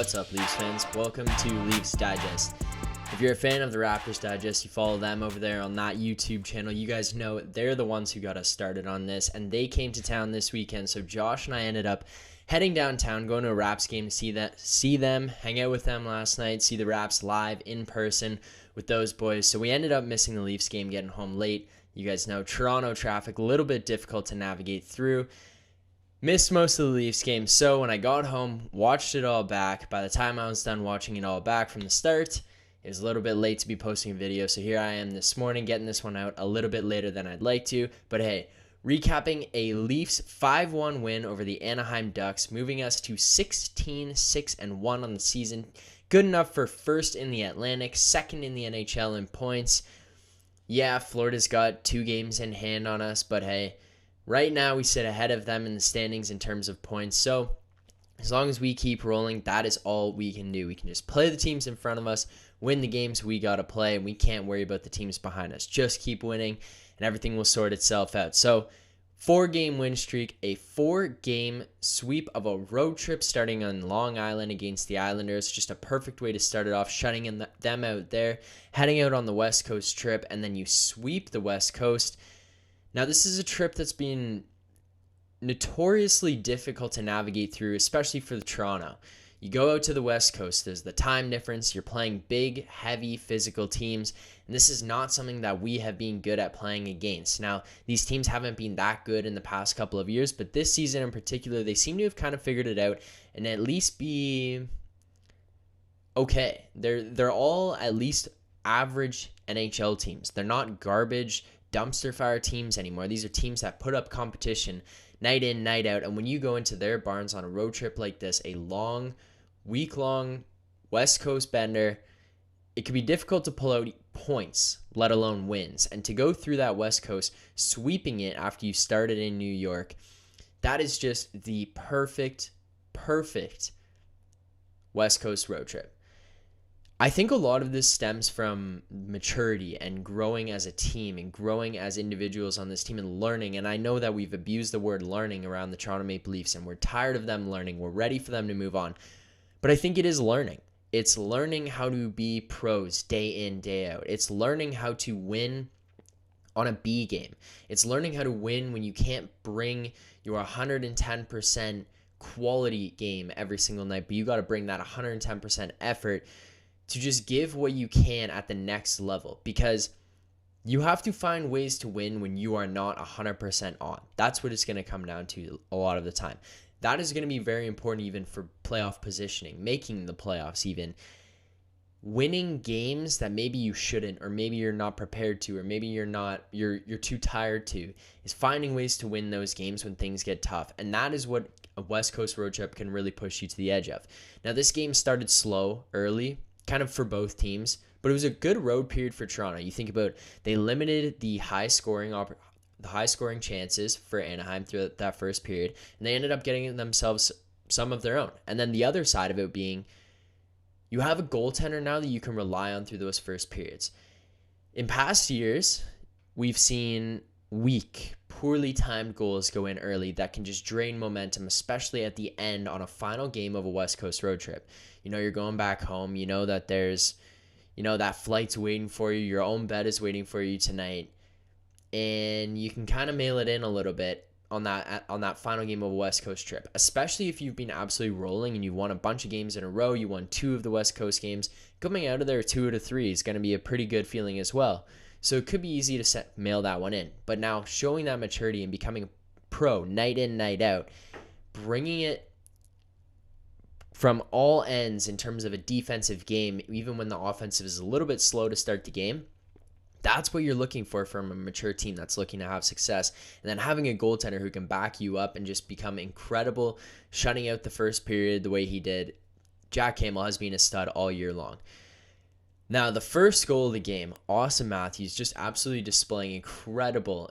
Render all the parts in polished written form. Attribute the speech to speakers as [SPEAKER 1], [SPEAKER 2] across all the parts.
[SPEAKER 1] What's up, Leafs fans? Welcome to Leafs Digest. If you're a fan of the Raptors Digest, you follow them over there on that YouTube channel. You guys know they're the ones who got us started on this, and they came to town this weekend. So Josh and I ended up heading downtown, going to a Raps game to see them, hang out with them last night, see the Raps live in person with those boys. So we ended up missing the Leafs game, getting home late. You guys know Toronto traffic, a little bit difficult to navigate through. Missed most of the Leafs game, so when I got home, watched it all back. By the time I was done watching it all back from the start, it was a little bit late to be posting a video, so here I am this morning getting this one out a little bit later than I'd like to. But hey, recapping a Leafs 5-1 win over the Anaheim Ducks, moving us to 16-6-1 on the season. Good enough for first in the Atlantic, second in the NHL in points. Yeah, Florida's got 2 games in hand on us, but hey, right now, we sit ahead of them in the standings in terms of points. So, as long as we keep rolling, that is all we can do. We can just play the teams in front of us, win the games we got to play, and we can't worry about the teams behind us. Just keep winning, and everything will sort itself out. So, 4-game win streak, a 4-game sweep of a road trip starting on Long Island against the Islanders. Just a perfect way to start it off, shutting them out there, heading out on the West Coast trip, and then you sweep the West Coast. Now, this is a trip that's been notoriously difficult to navigate through, especially for the Toronto. You go out to the West Coast, there's the time difference, you're playing big, heavy, physical teams, and this is not something that we have been good at playing against. Now, these teams haven't been that good in the past couple of years, but this season in particular, they seem to have kind of figured it out and at least be okay. They're all at least average NHL teams. They're not garbage dumpster fire teams anymore. These are teams that put up competition night in, night out. And when you go into their barns on a road trip like this, a long, week-long West Coast bender, it can be difficult to pull out points, let alone wins. And to go through that West Coast, sweeping it after you started in New York, that is just the perfect West Coast road trip. I think a lot of this stems from maturity and growing as a team and growing as individuals on this team and learning. And I know that we've abused the word learning around the Toronto Maple Leafs, and we're tired of them learning. We're ready for them to move on. But I think it is learning. It's learning how to be pros day in, day out. It's learning how to win on a B game. It's learning how to win when you can't bring your 110% quality game every single night, but you got to bring that 110% effort to just give what you can at the next level, because you have to find ways to win when you are not 100% on. That's what it's going to come down to a lot of the time. That is going to be very important even for playoff positioning, making the playoffs even. Winning games that maybe you shouldn't, or maybe you're not prepared to, or maybe you're too tired to, is finding ways to win those games when things get tough. And that is what a West Coast road trip can really push you to the edge of. Now, this game started slow early, kind of for both teams, but it was a good road period for Toronto. You think about, they limited the high scoring chances for Anaheim throughout that first period, and they ended up getting themselves some of their own. And then the other side of it being, you have a goaltender now that you can rely on through those first periods. In past years, we've seen weak, poorly timed goals go in early that can just drain momentum, especially at the end on a final game of a West Coast road trip. You know, you're going back home. You know that there's, that flight's waiting for you. Your own bed is waiting for you tonight. And you can kind of mail it in a little bit on that final game of a West Coast trip, especially if you've been absolutely rolling and you've won a bunch of games in a row. You won 2 of the West Coast games. Coming out of there 2 out of 3 is going to be a pretty good feeling as well. So it could be easy to mail that one in. But now showing that maturity and becoming a pro night in, night out, bringing it from all ends in terms of a defensive game, even when the offensive is a little bit slow to start the game, that's what you're looking for from a mature team that's looking to have success. And then having a goaltender who can back you up and just become incredible, shutting out the first period the way he did. Jack Campbell has been a stud all year long. Now, the first goal of the game, Austin Matthews just absolutely displaying incredible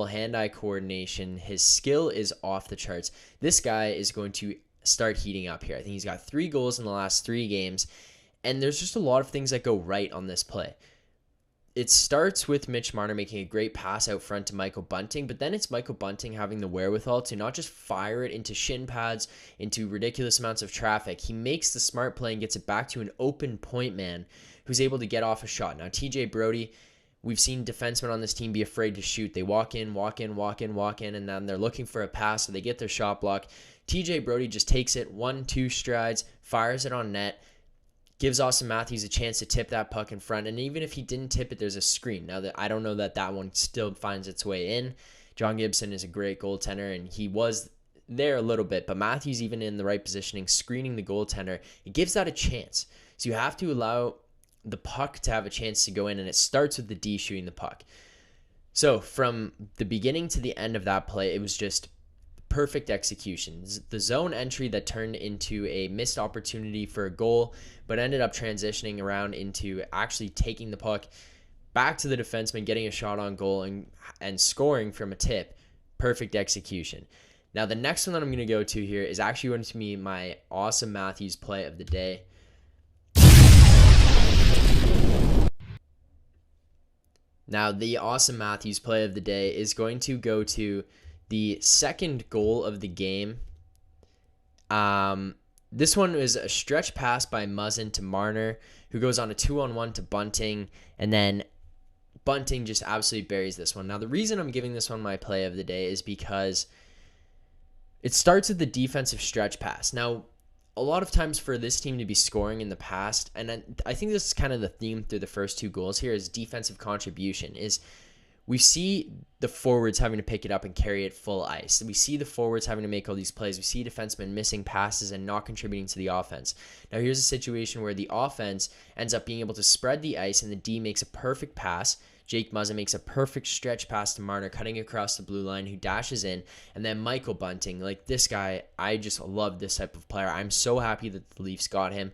[SPEAKER 1] hand-eye coordination. His skill is off the charts. This guy is going to start heating up here. I think he's got 3 goals in the last 3 games, and there's just a lot of things that go right on this play. it starts with Mitch Marner making a great pass out front to Michael Bunting, but then it's Michael Bunting having the wherewithal to not just fire it into shin pads, into ridiculous amounts of traffic. He makes the smart play and gets it back to an open point man who's able to get off a shot. Now, TJ Brody, we've seen defensemen on this team be afraid to shoot. They walk in, and then they're looking for a pass, so they get their shot block. TJ Brody just takes it 1-2 strides, fires it on net, gives Austin Matthews a chance to tip that puck in front. And even if he didn't tip it, there's a screen. Now, I don't know that one still finds its way in. John Gibson is a great goaltender, and he was there a little bit. But Matthews, even in the right positioning, screening the goaltender, it gives that a chance. So you have to allow the puck to have a chance to go in, and it starts with the D shooting the puck. So from the beginning to the end of that play, it was just perfect execution. The zone entry that turned into a missed opportunity for a goal, but ended up transitioning around into actually taking the puck back to the defenseman, getting a shot on goal, and scoring from a tip. Perfect execution. Now, the next one that I'm going to go to here is actually going to be my Austin Matthews play of the day. Now, the Austin Matthews play of the day is going to go to the second goal of the game. This one was a stretch pass by Muzzin to Marner, who goes on a 2-on-1 to Bunting, and then Bunting just absolutely buries this one. Now, the reason I'm giving this one my play of the day is because it starts with the defensive stretch pass. Now, a lot of times for this team to be scoring in the past, and I think this is kind of the theme through the first two goals here, is defensive contribution, is we see the forwards having to pick it up and carry it full ice. We see the forwards having to make all these plays. We see defensemen missing passes and not contributing to the offense. Now, here's a situation where the offense ends up being able to spread the ice, and the D makes a perfect pass. Jake Muzzin makes a perfect stretch pass to Marner, cutting across the blue line, who dashes in. And then Michael Bunting, like this guy, I just love this type of player. I'm so happy that the Leafs got him.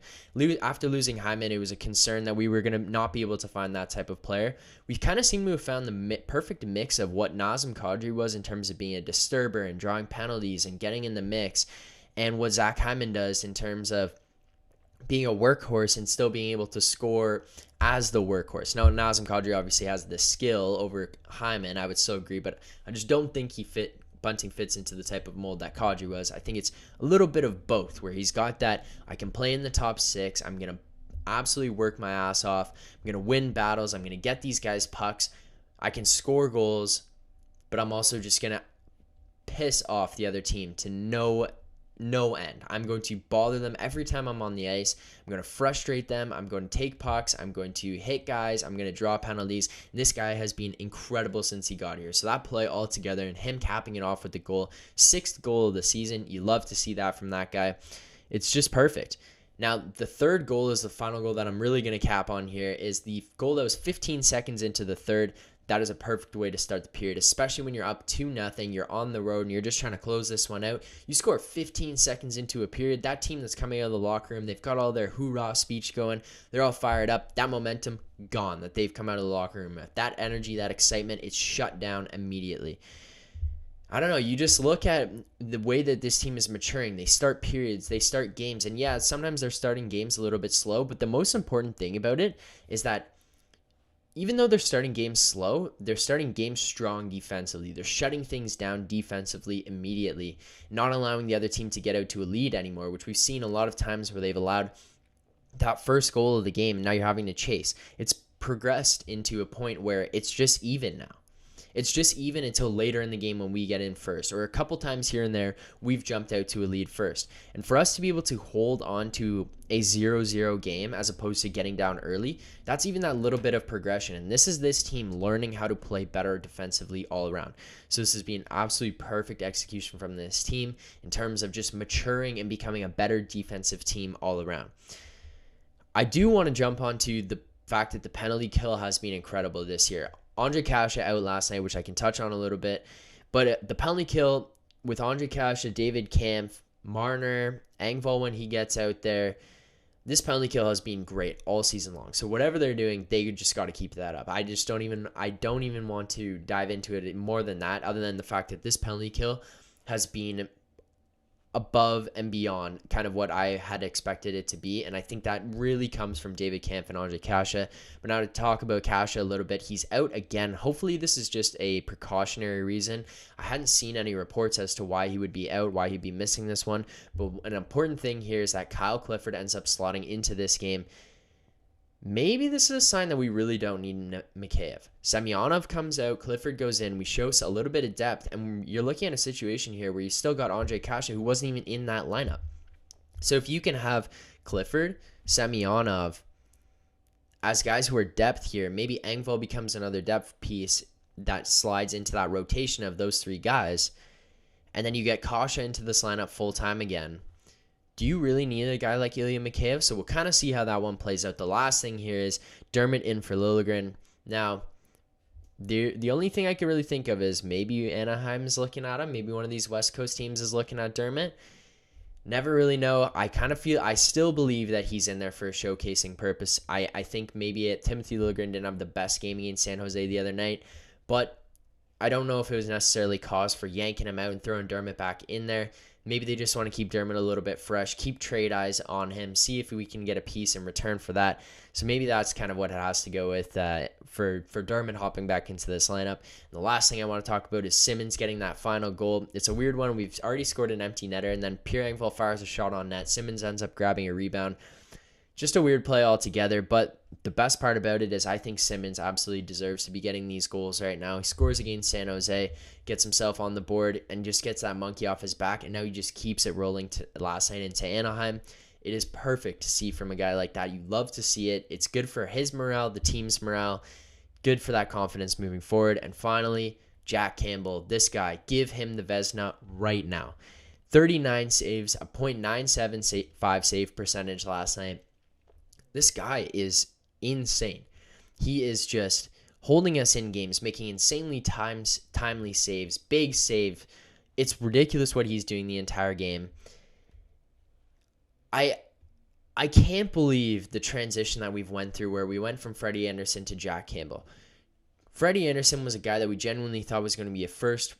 [SPEAKER 1] After losing Hyman, it was a concern that we were going to not be able to find that type of player. We kind of seem to have found the perfect mix of what Nazem Kadri was in terms of being a disturber and drawing penalties and getting in the mix, and what Zach Hyman does in terms of being a workhorse and still being able to score as the workhorse. Now, Nazem Kadri obviously has the skill over Hyman, I would still agree, but I just don't think Bunting fits into the type of mold that Kadri was. I think it's a little bit of both, where he's got that, I can play in the top six, I'm going to absolutely work my ass off, I'm going to win battles, I'm going to get these guys pucks, I can score goals, but I'm also just going to piss off the other team to no end. I'm going to bother them every time I'm on the ice. I'm going to frustrate them. I'm going to take pucks. I'm going to hit guys. I'm going to draw penalties. And this guy has been incredible since he got here. So that play all together and him capping it off with the goal, 6th goal of the season. You love to see that from that guy. It's just perfect. Now, the third goal is the final goal that I'm really going to cap on here, is the goal that was 15 seconds into the third. That is a perfect way to start the period, especially when you're up 2-0, you're on the road, and you're just trying to close this one out. You score 15 seconds into a period. That team that's coming out of the locker room, they've got all their hoorah speech going. They're all fired up. That momentum, gone, that they've come out of the locker room with. That energy, that excitement, it's shut down immediately. I don't know, you just look at the way that this team is maturing. They start periods, they start games, and yeah, sometimes they're starting games a little bit slow, but the most important thing about it is that even though they're starting games slow, they're starting games strong defensively. They're shutting things down defensively immediately, not allowing the other team to get out to a lead anymore, which we've seen a lot of times where they've allowed that first goal of the game, and now you're having to chase. It's progressed into a point where it's just even now. It's just even until later in the game when we get in first, or a couple times here and there, we've jumped out to a lead first. And for us to be able to hold on to a 0-0 game as opposed to getting down early, that's even that little bit of progression. And this is this team learning how to play better defensively all around. So this has been absolutely perfect execution from this team in terms of just maturing and becoming a better defensive team all around. I do want to jump onto the fact that the penalty kill has been incredible this year. Andre Kasha out last night, which I can touch on a little bit. But the penalty kill with Andre Kasha, David Kampf, Marner, Engvall when he gets out there, this penalty kill has been great all season long. So whatever they're doing, they just got to keep that up. I don't even want to dive into it more than that, other than the fact that this penalty kill has been above and beyond kind of what I had expected it to be. And I think that really comes from David Kampf and Ondrej Kase. But now to talk about Kase a little bit, he's out again. Hopefully this is just a precautionary reason. I hadn't seen any reports as to why he would be out, why he'd be missing this one. But an important thing here is that Kyle Clifford ends up slotting into this game. Maybe this is a sign that we really don't need Mikheyev. Semyonov comes out, Clifford goes in, we show a little bit of depth, and you're looking at a situation here where you still got Ondrej Kase, who wasn't even in that lineup. So if you can have Clifford, Semyonov as guys who are depth here, maybe Engvall becomes another depth piece that slides into that rotation of those three guys, and then you get Kase into this lineup full-time again. Do you really need a guy like Ilya Mikheyev? So we'll kind of see how that one plays out. The last thing here is Dermott in for Liljegren. Now, the only thing I could really think of is maybe Anaheim is looking at him. Maybe one of these West Coast teams is looking at Dermott. Never really know. I still believe that he's in there for a showcasing purpose. I think maybe Timothy Liljegren didn't have the best game against San Jose the other night, but I don't know if it was necessarily cause for yanking him out and throwing Dermott back in there. Maybe they just want to keep Dermott a little bit fresh, keep trade eyes on him, see if we can get a piece in return for that. So maybe that's kind of what it has to go with for Dermott hopping back into this lineup. And the last thing I want to talk about is Simmons getting that final goal. It's a weird one. We've already scored an empty netter, and then Pierre Engvall fires a shot on net. Simmons ends up grabbing a rebound. Just a weird play altogether, but the best part about it is I think Simmons absolutely deserves to be getting these goals right now. He scores against San Jose, gets himself on the board, and just gets that monkey off his back, and now he just keeps it rolling to last night into Anaheim. It is perfect to see from a guy like that. You love to see it. It's good for his morale, the team's morale, good for that confidence moving forward. And finally, Jack Campbell, this guy, give him the Vezina right now. 39 saves, a .975 save percentage last night. This guy is insane. He is just holding us in games, making insanely timely saves, big save. It's ridiculous what he's doing the entire game. I can't believe the transition that we've went through where we went from Freddie Anderson to Jack Campbell. Freddie Anderson was a guy that we genuinely thought was going to be a first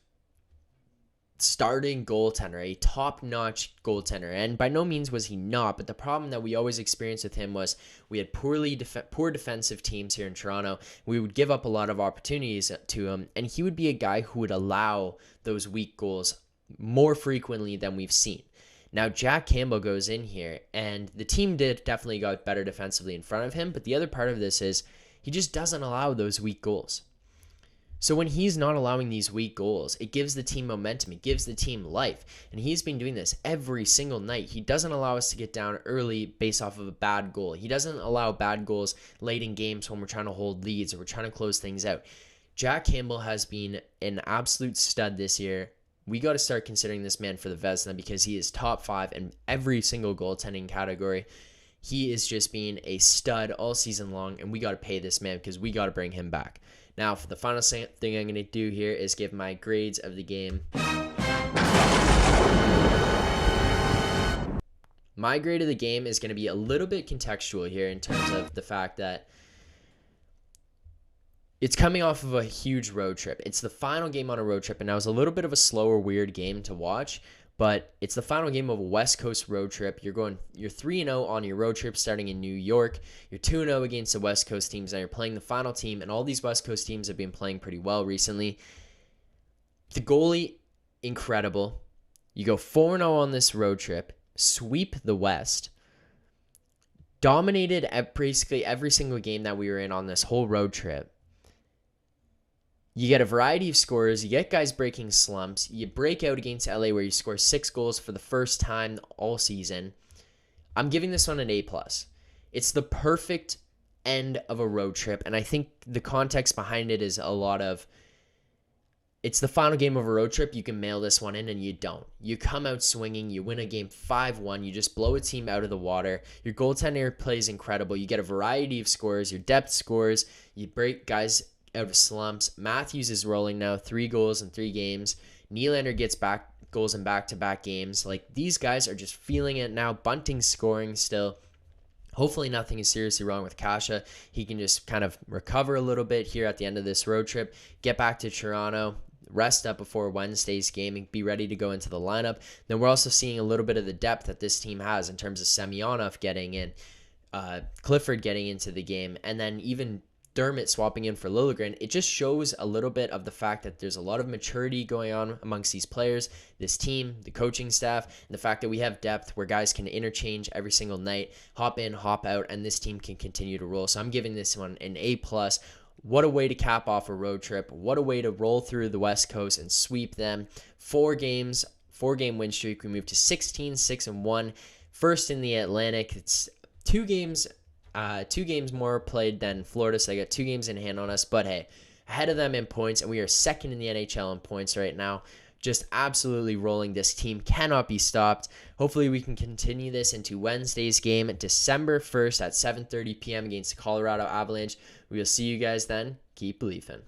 [SPEAKER 1] starting goaltender, a top-notch goaltender, and by no means was he not, but the problem that we always experienced with him was we had poor defensive teams here in Toronto. We would give up a lot of opportunities to him, and he would be a guy who would allow those weak goals more frequently than we've seen. Now, Jack Campbell goes in here, and the team definitely got better defensively in front of him, but the other part of this is he just doesn't allow those weak goals. So when he's not allowing these weak goals, it gives the team momentum. It gives the team life. And he's been doing this every single night. He doesn't allow us to get down early based off of a bad goal. He doesn't allow bad goals late in games when we're trying to hold leads or we're trying to close things out. Jack Campbell has been an absolute stud this year. We got to start considering this man for the Vezina because he is top 5 in every single goaltending category. He is just being a stud all season long, and we got to pay this man because we got to bring him back. Now, for the final thing I'm going to do here is give my grades of the game. My grade of the game is going to be a little bit contextual here in terms of the fact that it's coming off of a huge road trip. It's the final game on a road trip, and that was a little bit of a slower, weird game to watch, but it's the final game of a West Coast road trip. You're 3-0 on your road trip starting in New York. You're 2-0 against the West Coast teams. Now you're playing the final team, and all these West Coast teams have been playing pretty well recently. The goalie, incredible. You go 4-0 on this road trip, sweep the West, dominated at basically every single game that we were in on this whole road trip. You get a variety of scores. You get guys breaking slumps. You break out against LA where you score 6 goals for the first time all season. I'm giving this one an A+. It's the perfect end of a road trip, and I think the context behind it is a lot of it's the final game of a road trip. You can mail this one in, and you don't. You come out swinging. You win a game 5-1. You just blow a team out of the water. Your goaltender plays incredible. You get a variety of scores. Your depth scores. You break guys out of slumps. Matthews is rolling now, 3 goals in 3 games. Nylander gets goals in back-to-back games. Like, these guys are just feeling it now. Bunting's scoring still. Hopefully nothing is seriously wrong with Kase. He can just kind of recover a little bit here at the end of this road trip, get back to Toronto, rest up before Wednesday's game and be ready to go into the lineup. Then we're also seeing a little bit of the depth that this team has in terms of Semyonov getting in, Clifford getting into the game, and then even Dermott swapping in for Liljegren. It just shows a little bit of the fact that there's a lot of maturity going on amongst these players, this team, the coaching staff, and the fact that we have depth where guys can interchange every single night, hop in, hop out, and this team can continue to roll. So I'm giving this one an A+. What a way to cap off a road trip. What a way to roll through the West Coast and sweep them. 4-game win streak. We moved to 16-6-1. First in the Atlantic. It's two games more played than Florida, so they got 2 games in hand on us. But hey, ahead of them in points, and we are second in the NHL in points right now. Just absolutely rolling. This team cannot be stopped. Hopefully we can continue this into Wednesday's game, December 1st at 7:30 p.m. against the Colorado Avalanche. We will see you guys then. Keep believing.